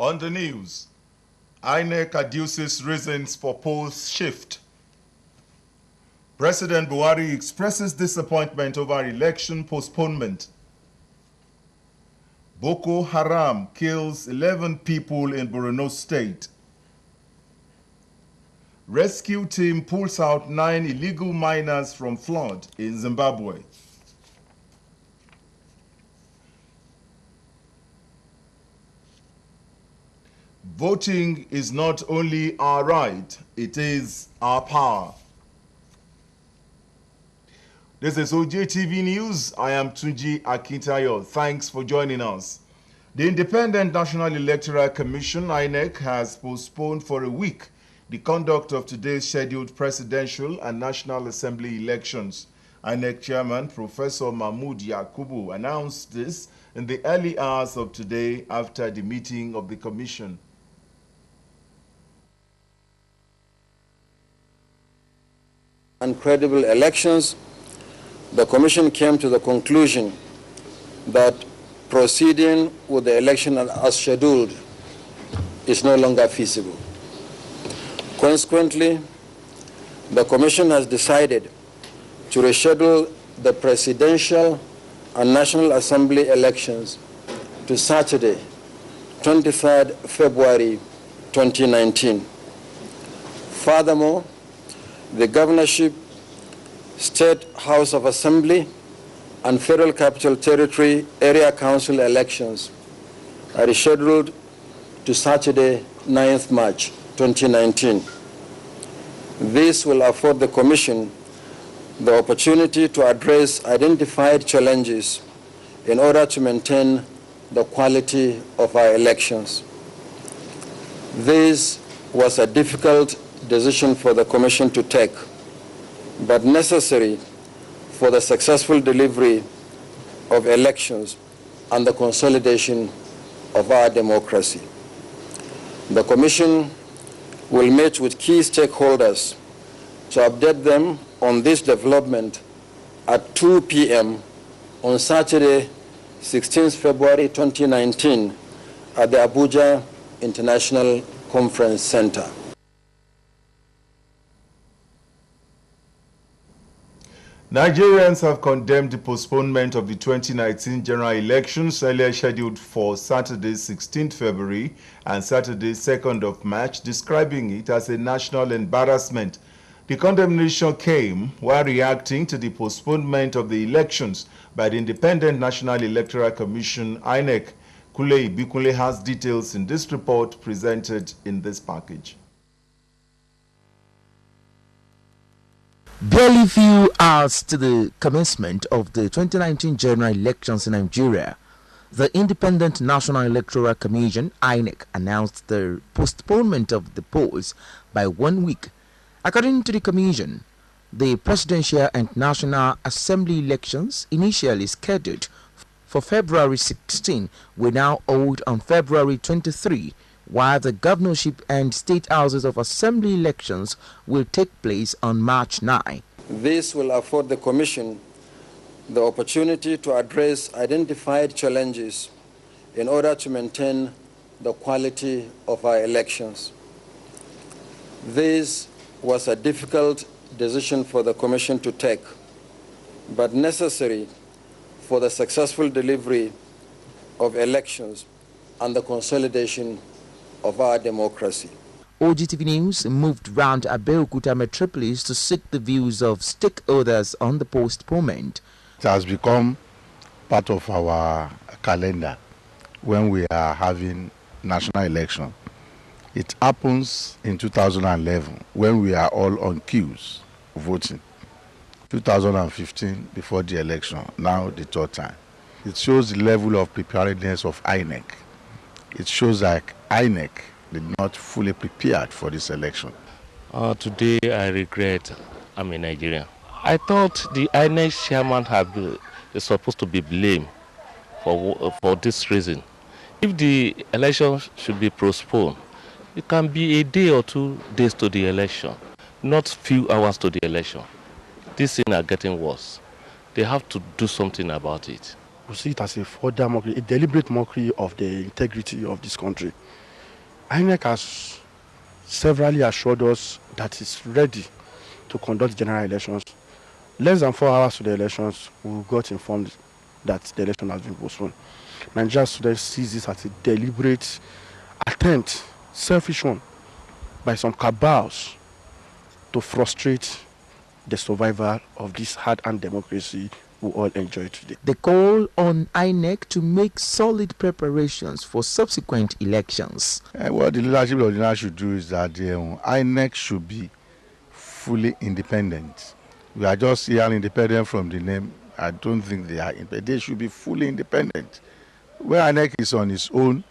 On the news, INEC adduces reasons for polls shift. President Buhari expresses disappointment over election postponement. Boko Haram kills 11 people in Borno State. Rescue team pulls out 9 illegal miners from flood in Zimbabwe. Voting is not only our right, it is our power. This is Ogtv News. I am Tunji Akintayo. Thanks for joining us. The Independent National Electoral Commission, INEC, has postponed for a week the conduct of today's scheduled presidential and National Assembly elections. INEC Chairman Professor Mahmood Yakubu announced this in the early hours of today after the meeting of the Commission. And credible elections, the Commission came to the conclusion that proceeding with the election as scheduled is no longer feasible. Consequently, the Commission has decided to reschedule the Presidential and National Assembly elections to Saturday, 23rd February 2019. Furthermore, the Governorship, State House of Assembly, and Federal Capital Territory Area Council elections are rescheduled to Saturday, 9th March 2019. This will afford the Commission the opportunity to address identified challenges in order to maintain the quality of our elections. This was a difficult decision for the Commission to take, but necessary for the successful delivery of elections and the consolidation of our democracy. The Commission will meet with key stakeholders to update them on this development at 2 p.m. on Saturday, 16th February 2019 at the Abuja International Conference Center. Nigerians have condemned the postponement of the 2019 general elections earlier scheduled for Saturday, 16th February and Saturday, 2nd of March, describing it as a national embarrassment. The condemnation came while reacting to the postponement of the elections by the Independent National Electoral Commission, INEC. Kule Ibikunle has details in this report presented in this package. Barely few hours to the commencement of the 2019 general elections in Nigeria, the Independent National Electoral Commission, INEC, announced the postponement of the polls by 1 week. According to the Commission, the Presidential and National Assembly elections, initially scheduled for February 16, will now hold on February 23, while the governorship and state houses of assembly elections will take place on March 9. This will afford the Commission the opportunity to address identified challenges in order to maintain the quality of our elections. This was a difficult decision for the Commission to take, but necessary for the successful delivery of elections and the consolidation of our democracy. Ogtv News moved round Abeokuta metropolis to seek the views of stakeholders on the postponement. It has become part of our calendar when we are having national election. It happens in 2011 when we are all on queues voting. 2015 before the election, now the third time. It shows the level of preparedness of INEC. It shows like INEC did not fully prepared for this election. Today I regret I'm a Nigerian. I thought the INEC chairman is supposed to be blamed for this reason. If the election should be postponed, it can be a day or 2 days to the election, not few hours to the election. These things are getting worse. They have to do something about it. We see it as a further mockery, a deliberate mockery of the integrity of this country. INEC has severally assured us that it's ready to conduct general elections. Less than 4 hours to the elections, we got informed that the election has been postponed. Nigeria students sees this as a deliberate attempt, selfish one, by some cabals to frustrate the survival of this hard-earned democracy we all enjoy today. They call on INEC to make solid preparations for subsequent elections. What the leadership of the nation should do is that INEC should be fully independent. We are just here independent from the name. I don't think they are independent. They should be fully independent. Where INEC is on its own,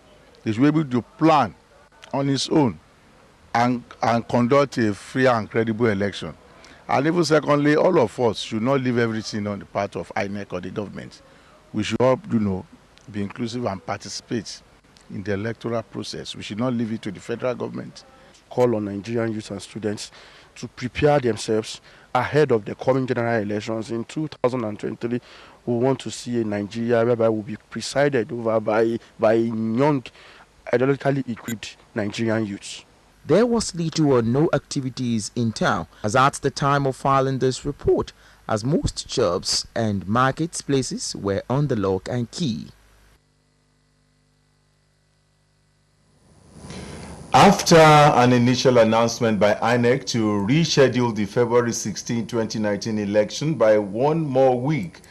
they should be able to plan on its own and conduct a free and credible election. And even secondly, all of us should not leave everything on the part of INEC or the government. We should all, be inclusive and participate in the electoral process. We should not leave it to the federal government. Call on Nigerian youth and students to prepare themselves ahead of the coming general elections in 2023. We want to see a Nigeria whereby will be presided over by young, ideologically equipped Nigerian youths. There was little or no activities in town as at the time of filing this report, as most shops and marketplaces were on the lock and key. After an initial announcement by INEC to reschedule the February 16, 2019 election by 1 more week,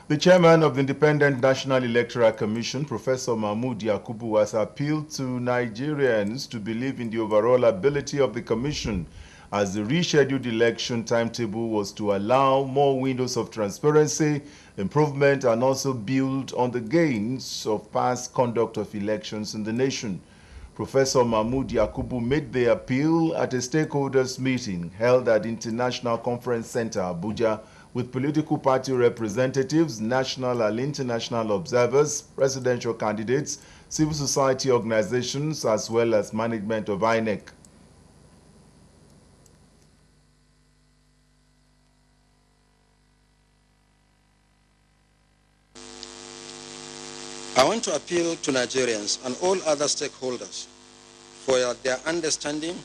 the chairman of the Independent National Electoral Commission, Professor Mahmood Yakubu, has appealed to Nigerians to believe in the overall ability of the commission, as the rescheduled election timetable was to allow more windows of transparency, improvement, and also build on the gains of past conduct of elections in the nation. Professor Mahmood Yakubu made the appeal at a stakeholders meeting held at the International Conference Center, Abuja, with political party representatives, national and international observers, presidential candidates, civil society organizations, as well as management of INEC. I want to appeal to Nigerians and all other stakeholders for their understanding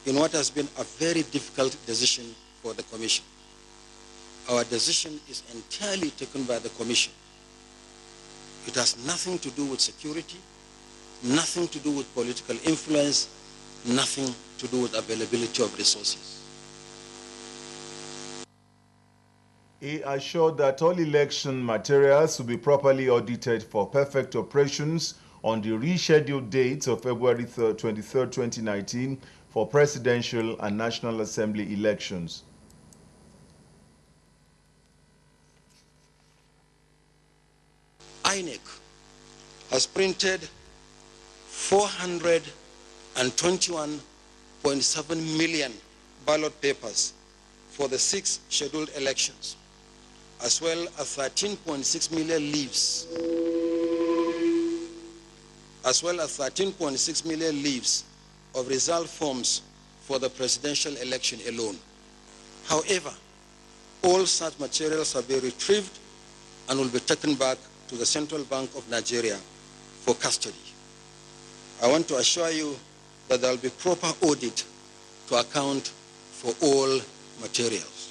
in what has been a very difficult decision for the Commission. Our decision is entirely taken by the Commission. It has nothing to do with security, nothing to do with political influence, nothing to do with availability of resources. He assured that all election materials will be properly audited for perfect operations on the rescheduled dates of February 23, 2019 for presidential and National Assembly elections. INEC has printed 421.7 million ballot papers for the 6 scheduled elections, as well as 13.6 million leaves, of result forms for the presidential election alone. However, all such materials have been retrieved and will be taken back to the Central Bank of Nigeria for custody. I want to assure you that there will be proper audit to account for all materials.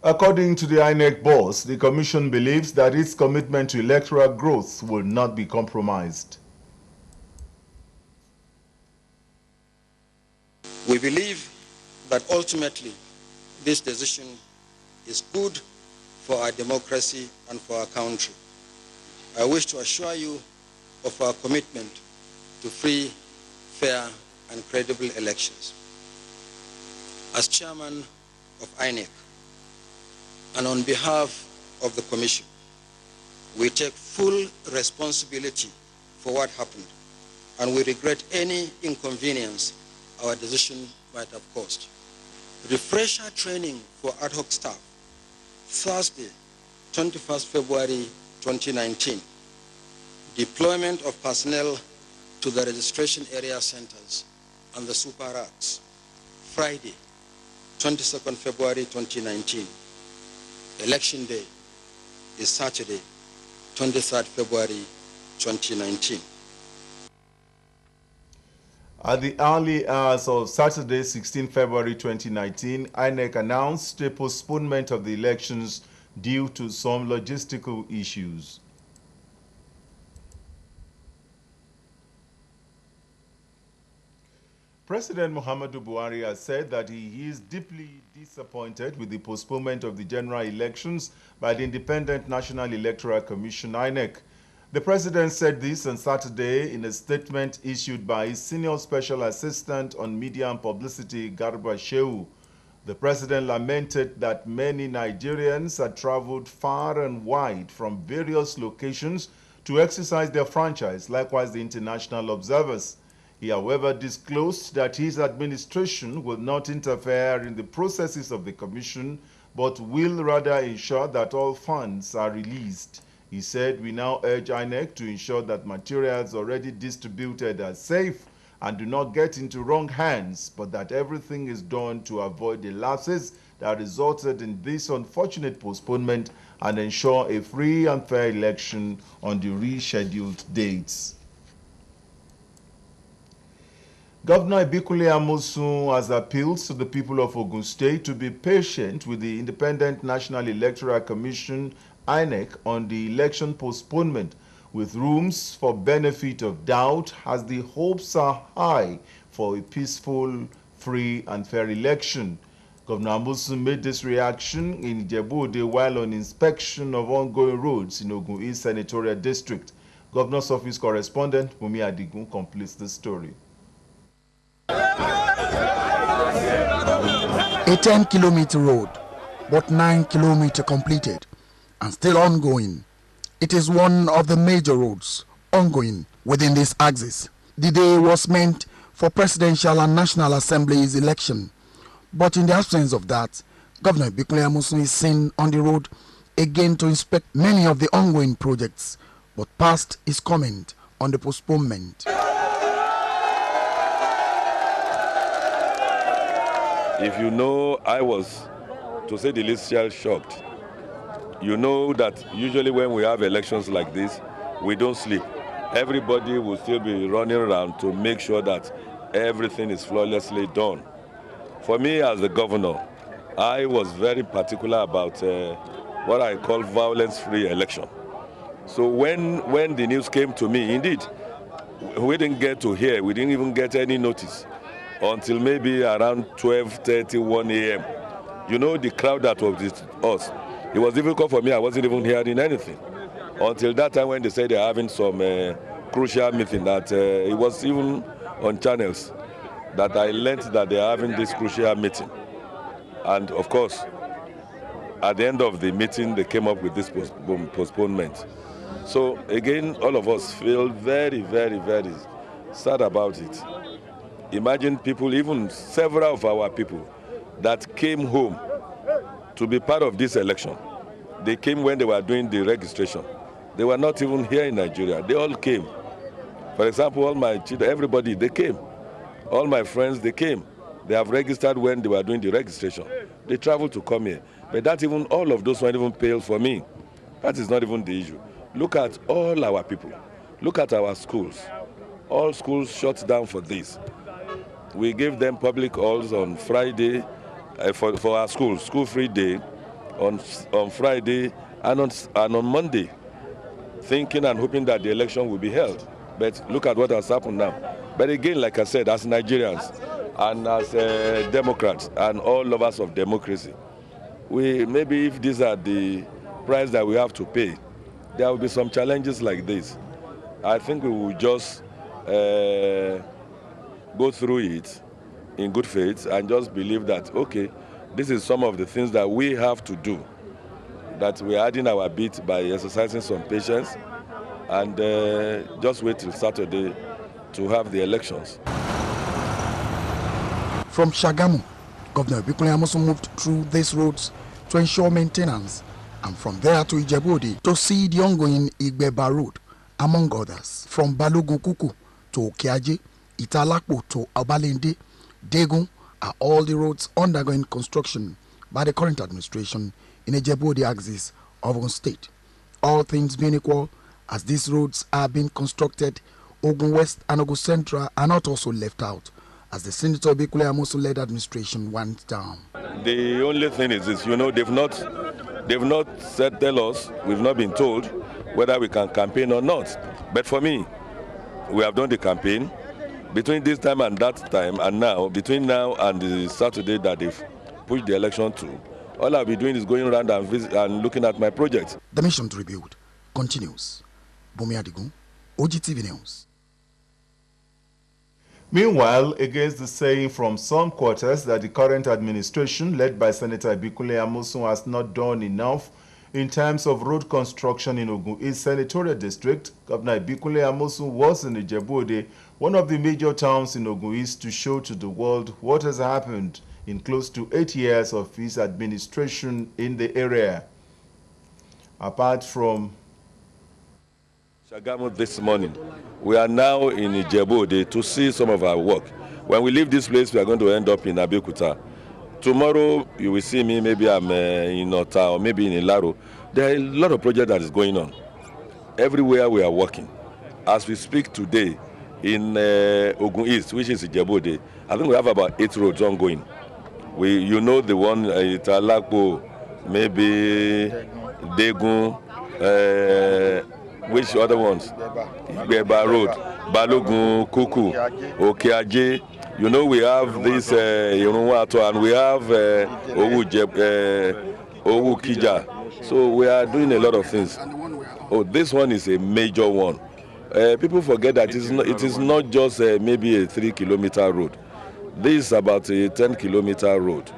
According to the INEC boss, the Commission believes that its commitment to electoral growth will not be compromised. We believe that ultimately this decision is good for our democracy and for our country. I wish to assure you of our commitment to free, fair, and credible elections. As chairman of INEC, and on behalf of the Commission, we take full responsibility for what happened, and we regret any inconvenience our decision might have caused. Refresher training for ad hoc staff, Thursday, 21st February 2019. Deployment of personnel to the registration area centers and the super racks, Friday, 22nd February 2019. Election day is Saturday, 23rd February 2019. At the early hours of Saturday, 16 February 2019, INEC announced a postponement of the elections due to some logistical issues. President Muhammadu Buhari has said that he is deeply disappointed with the postponement of the general elections by the Independent National Electoral Commission, INEC. The president said this on Saturday in a statement issued by his senior special assistant on media and publicity, Garba Shehu. The president lamented that many Nigerians had traveled far and wide from various locations to exercise their franchise, likewise the international observers. He, however, disclosed that his administration will not interfere in the processes of the commission, but will rather ensure that all funds are released. He said, "We now urge INEC to ensure that materials already distributed are safe and do not get into wrong hands, but that everything is done to avoid the lapses that resulted in this unfortunate postponement and ensure a free and fair election on the rescheduled dates." Governor Ibikule Amosun has appealed to the people of Ogun State to be patient with the Independent National Electoral Commission, INEC, on the election postponement, with rooms for benefit of doubt, as the hopes are high for a peaceful, free and fair election. Governor Amosun made this reaction in Ijebu-Ode while on inspection of ongoing roads in Ogun East Senatorial District. Governor's Office correspondent Bumi Adigun completes the story. A 10-kilometer road, but 9 kilometers completed and still ongoing. It is one of the major roads ongoing within this axis. The day was meant for presidential and national assemblies election, but in the absence of that, Governor Ibikule Amosun is seen on the road again to inspect many of the ongoing projects, but passed his comment on the postponement. If you know, I was, to say the least, shocked. You know that usually when we have elections like this, we don't sleep. Everybody will still be running around to make sure that everything is flawlessly done. For me as the governor, I was very particular about what I call violence-free election. So when the news came to me, indeed, we didn't get to hear, we didn't even get any notice until maybe around 12:30, 1 a.m. You know, the crowd that was with us, it was difficult for me. I wasn't even hearing anything until that time when they said they're having some crucial meeting that it was even on channels that I learned that they're having this crucial meeting. And of course, at the end of the meeting, they came up with this postponement. So again, all of us feel very, very, very sad about it. Imagine people, even several of our people that came home to be part of this election. They came when they were doing the registration. They were not even here in Nigeria. They all came. For example, all my children, everybody, they came. All my friends, they came. They have registered when they were doing the registration. They traveled to come here. But that even, all of those weren't even paid for me. That is not even the issue. Look at all our people. Look at our schools. All schools shut down for this. We gave them public halls on Friday for our schools, school-free day on Friday and on Monday, thinking and hoping that the election will be held. But look at what has happened now. But again, like I said, as Nigerians and as Democrats and all lovers of democracy, maybe if these are the price that we have to pay, there will be some challenges like this. I think we will just go through it in good faith and just believe that, okay, this is some of the things that we have to do, that we are adding our bit by exercising some patience and just wait till Saturday to have the elections. From Shagamu, Governor Ibikule Amosun moved through these roads to ensure maintenance, and from there to Ijebu-Ode to see the ongoing Igbeba Road, among others. From Balogun Kuku to Okeaje, Italakpo to Abalende, Degun are all the roads undergoing construction by the current administration in Ijebu-Ode axis of Ogun State. All things being equal, as these roads are being constructed, Ogun West and Ogun Central are not also left out, as the Senator Bikule Amosun-led administration went down. The only thing is this, they've not said, tell us, we've not been told whether we can campaign or not. But for me, we have done the campaign. Between this time and that time, and now, between now and the Saturday that they've pushed the election to, all I'll be doing is going around and looking at my projects. The mission to rebuild continues. Bumi Adigun, Ogtv News. Meanwhile, against the saying from some quarters that the current administration, led by Senator Bikule Amosun, has not done enough in terms of road construction in Ogun East Senatorial District, Governor Bikule Amosun was in Ijebu-Ode, one of the major towns in Ogun East, to show to the world what has happened in close to 8 years of his administration in the area. Apart from Shagamu this morning, we are now in Ijebu-Ode to see some of our work. When we leave this place, we are going to end up in Abeokuta. Tomorrow, you will see me, maybe I'm in Ota or maybe in Ilaro. There are a lot of projects that is going on. Everywhere we are working. As we speak today, in Ogun East, which is Ijebu-Ode, I think we have about 8 roads ongoing. The one, Italakpo, maybe Degun, which other ones? Beba Road, Balogun, Kuku, Okeaje. We have this Irunwato, and we have Owu Kija. So we are doing a lot of things. Oh, this one is a major one. People forget that it is not just maybe a 3-kilometer road. This is about a 10-kilometer road.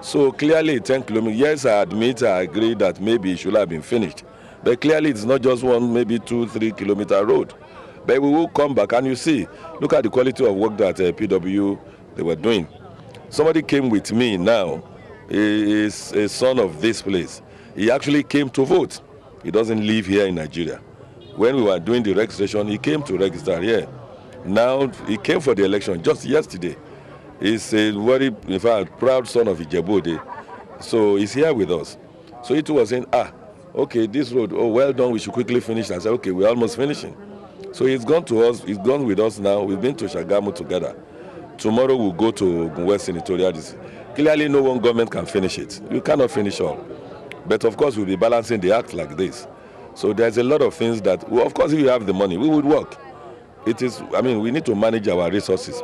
So clearly 10 kilometers, yes, I admit, I agree that maybe it should have been finished. But clearly it's not just one, maybe 2-3 kilometer road. But we will come back and you see, look at the quality of work that PW they were doing. Somebody came with me now, he is a son of this place. He actually came to vote. He doesn't live here in Nigeria. When we were doing the registration, he came to register here. Now he came for the election just yesterday. He's a very, in fact, proud son of Ijebu-Ode. So he's here with us. So he too was saying, okay, this road, oh, well done, we should quickly finish. I said, okay, we're almost finishing. So he's gone to us, he's gone with us now. We've been to Shagamu together. Tomorrow we'll go to Ogun West Senatorial District. Clearly no one government can finish it. You cannot finish all. But of course we'll be balancing the act like this. So there's a lot of things that, well, of course if you have the money, we would work. We need to manage our resources.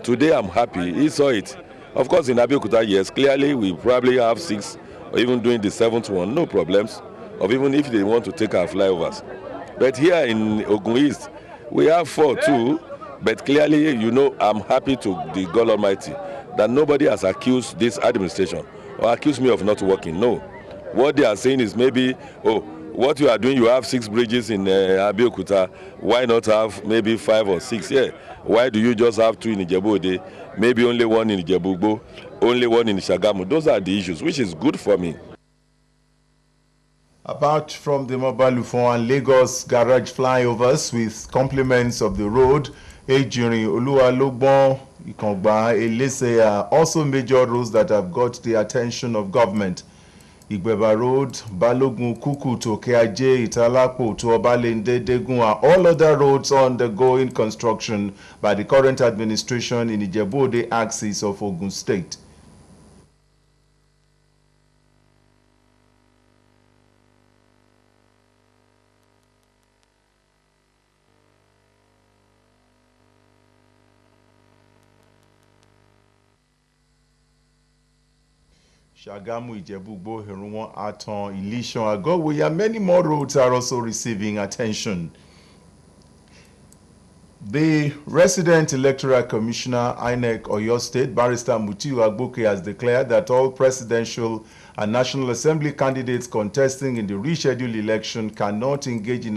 Today I'm happy, he saw it. Of course in Abeokuta, yes, clearly we probably have 6 or even doing the 7th one, no problems. Or even if they want to take our flyovers. But here in Ogun East, we have 4 too. But clearly, I'm happy to the God Almighty that nobody has accused this administration or accused me of not working. No. What they are saying is maybe, what you are doing, you have 6 bridges in Abeokuta. Why not have maybe 5 or 6 here? Why do you just have 2 in Ijebu-Ode? Maybe only 1 in Ijebu-Ugbo, only 1 in Shagamu. Those are the issues, which is good for me. Apart from the Mobile Lufon and Lagos garage flyovers with compliments of the road, Ejirin, Oluwalogbon, Ikongba, Elese are also major roads that have got the attention of government. Igbeba Road, Balogun, Kuku to Okeaje, Italapo to Obalende, Degun are all other roads undergoing construction by the current administration in Ijebu-Ode axis of Ogun State. Shagamu, Ijebu-Ugbo, Herunwan, Aton, Ilishon, Agowoya, many more roads are also receiving attention. The resident electoral commissioner, INEC Oyo State, Barrister Mutiu Agboke, has declared that all presidential and National Assembly candidates contesting in the rescheduled election cannot engage in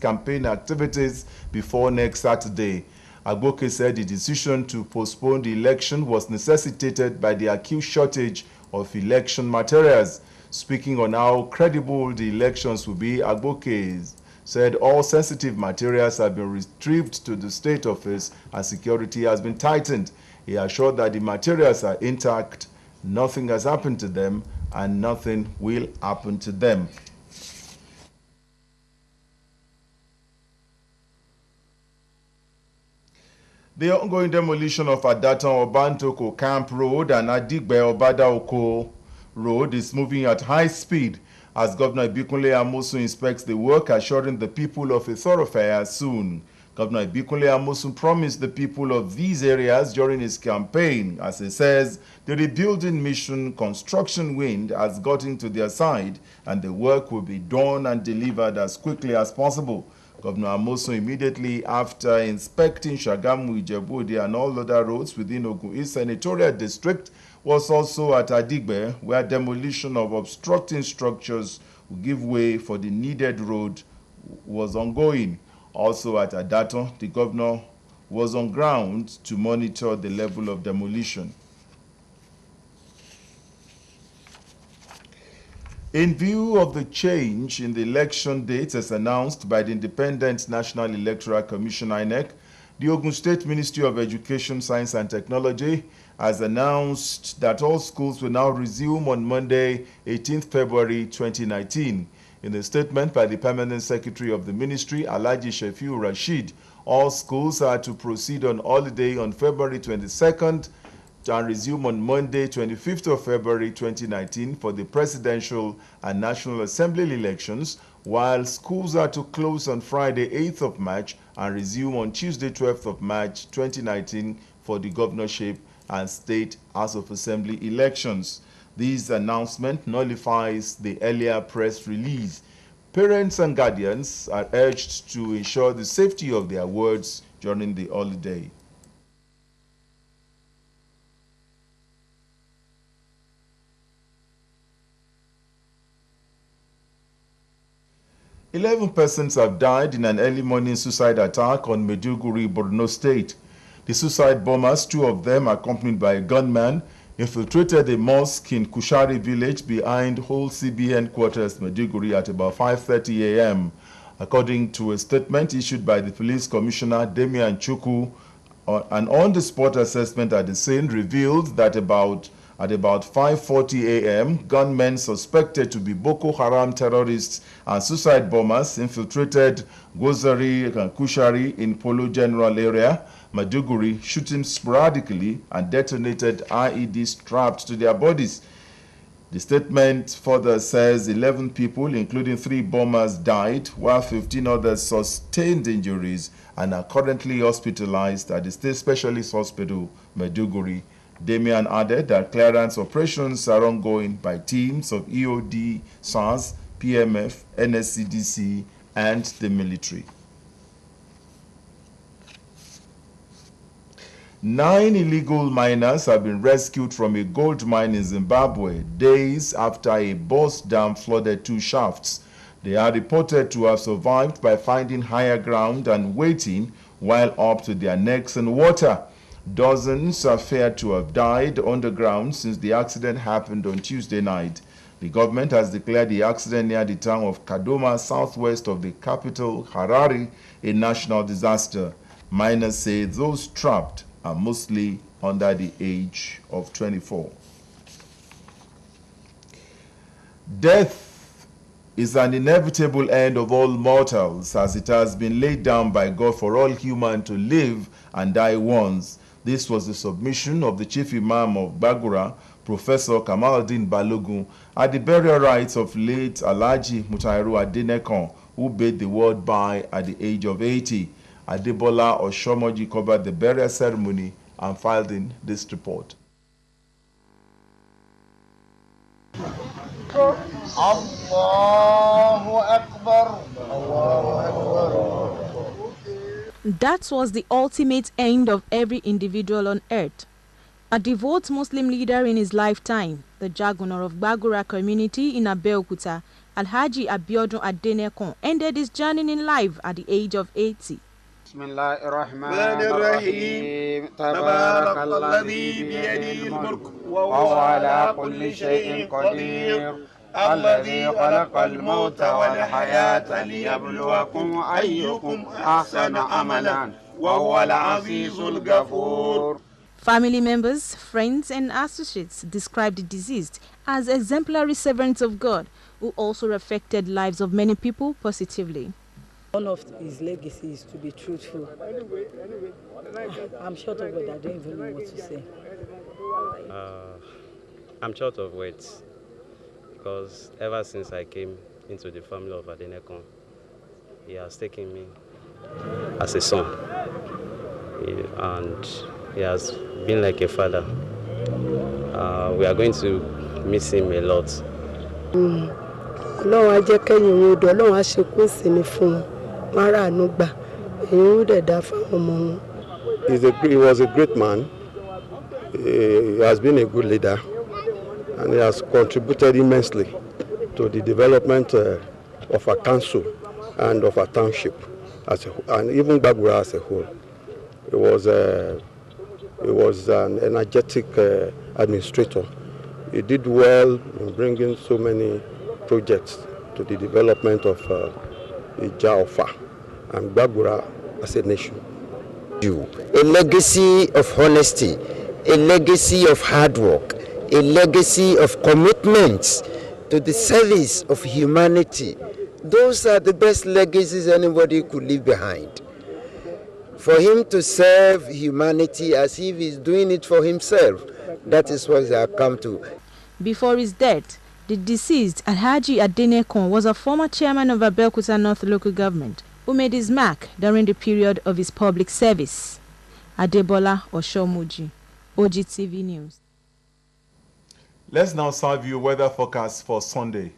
campaign activities before next Saturday. Agboke said the decision to postpone the election was necessitated by the acute shortage of election materials. Speaking on how credible the elections will be, Agboke said all sensitive materials have been retrieved to the state office and security has been tightened. He assured that the materials are intact, nothing has happened to them, and nothing will happen to them. The ongoing demolition of Adatan Obantoko Camp Road and Adigbe Obadaoko Road is moving at high speed as Governor Ibikunle Amosun inspects the work, assuring the people of a thoroughfare soon. Governor Ibikunle Amosun promised the people of these areas during his campaign. As he says, the rebuilding mission construction wind has gotten to their side and the work will be done and delivered as quickly as possible. Governor Amosun, immediately after inspecting Shagamu, Ijebu-Ode and all other roads within Ogun East Senatorial District, was also at Adigbe, where demolition of obstructing structures will give way for the needed road was ongoing. Also at Adato, the governor was on ground to monitor the level of demolition. In view of the change in the election dates as announced by the Independent National Electoral Commission (INEC), the Ogun State Ministry of Education, Science and Technology has announced that all schools will now resume on Monday, 18th February 2019. In a statement by the Permanent Secretary of the Ministry, Alhaji Shefiu Rashid, all schools are to proceed on holiday on February 22nd and resume on Monday, 25th of February 2019 for the Presidential and National Assembly elections, while schools are to close on Friday, 8th of March and resume on Tuesday, 12th of March 2019 for the governorship and State House of Assembly elections. This announcement nullifies the earlier press release. Parents and guardians are urged to ensure the safety of their wards during the holiday. Eleven persons have died in an early morning suicide attack on Maiduguri, Borno State. The suicide bombers, two of them accompanied by a gunman, infiltrated a mosque in Kushari village behind Whole CBN quarters, Maiduguri, at about 5:30 a.m. According to a statement issued by the police commissioner, Damian Chukwu, an on-the-spot assessment at the scene revealed that at about 5:40 a.m., gunmen suspected to be Boko Haram terrorists and suicide bombers infiltrated Gozari and Kushari in Polo General area, Maiduguri, shooting sporadically and detonated IEDs strapped to their bodies. The statement further says 11 people, including 3 bombers, died, while 15 others sustained injuries and are currently hospitalized at the State Specialist Hospital, Maiduguri. Damian added that clearance operations are ongoing by teams of EOD, SARS, PMF, NSCDC, and the military. 9 illegal miners have been rescued from a gold mine in Zimbabwe days after a bus dam flooded 2 shafts. They are reported to have survived by finding higher ground and waiting while up to their necks in water. Dozens are feared to have died underground since the accident happened on Tuesday night. The government has declared the accident near the town of Kadoma, southwest of the capital, Harare, a national disaster. Miners say those trapped are mostly under the age of 24. Death is an inevitable end of all mortals, as it has been laid down by God for all humans to live and die once. This was the submission of the Chief Imam of Bagura, Professor Kamaluddin Balogun, at the burial rites of late Alhaji Mutairu Adenekon, who bade the world bye at the age of 80. Adebola Oshomoji covered the burial ceremony and filed in this report. Allahu Akbar. Allahu Akbar. That was the ultimate end of every individual on earth. A devout Muslim leader in his lifetime, the Jagunor of Bagura community in Abeokuta, Alhaji Abiodun Adenekon, ended his journey in life at the age of 80. Bismillahirrahmanirrahim. Tabarakalladhi biyadihil mulk wa huwa ala kulli shay'in qadir. Alladhi khalaqal mawta wal hayata liyabluwakum ayyukum ahsanu amalan wa huwal azizul ghafur. Family members, friends and associates described the deceased as exemplary servants of God who also affected lives of many people positively. One of his legacies is to be truthful. I'm short of words. I don't even know what to say. I'm short of words because ever since I came into the family of Adenekon, he has taken me as a son, and he has been like a father. We are going to miss him a lot. He was a great man. He has been a good leader, and he has contributed immensely to the development of our council and of our township, and even Bagura as a whole. He was an energetic administrator. He did well in bringing so many projects to the development of Ijaofa and Bagura as a nation. A legacy of honesty, a legacy of hard work, a legacy of commitments to the service of humanity. Those are the best legacies anybody could leave behind. For him to serve humanity as if he's doing it for himself, that is what they have come to. Before his death, the deceased Alhaji Adenekon was a former chairman of Abeokuta North Local Government who made his mark during the period of his public service. Adebola Oshomuji, Ogtv News. Let's now serve you weather forecast for Sunday.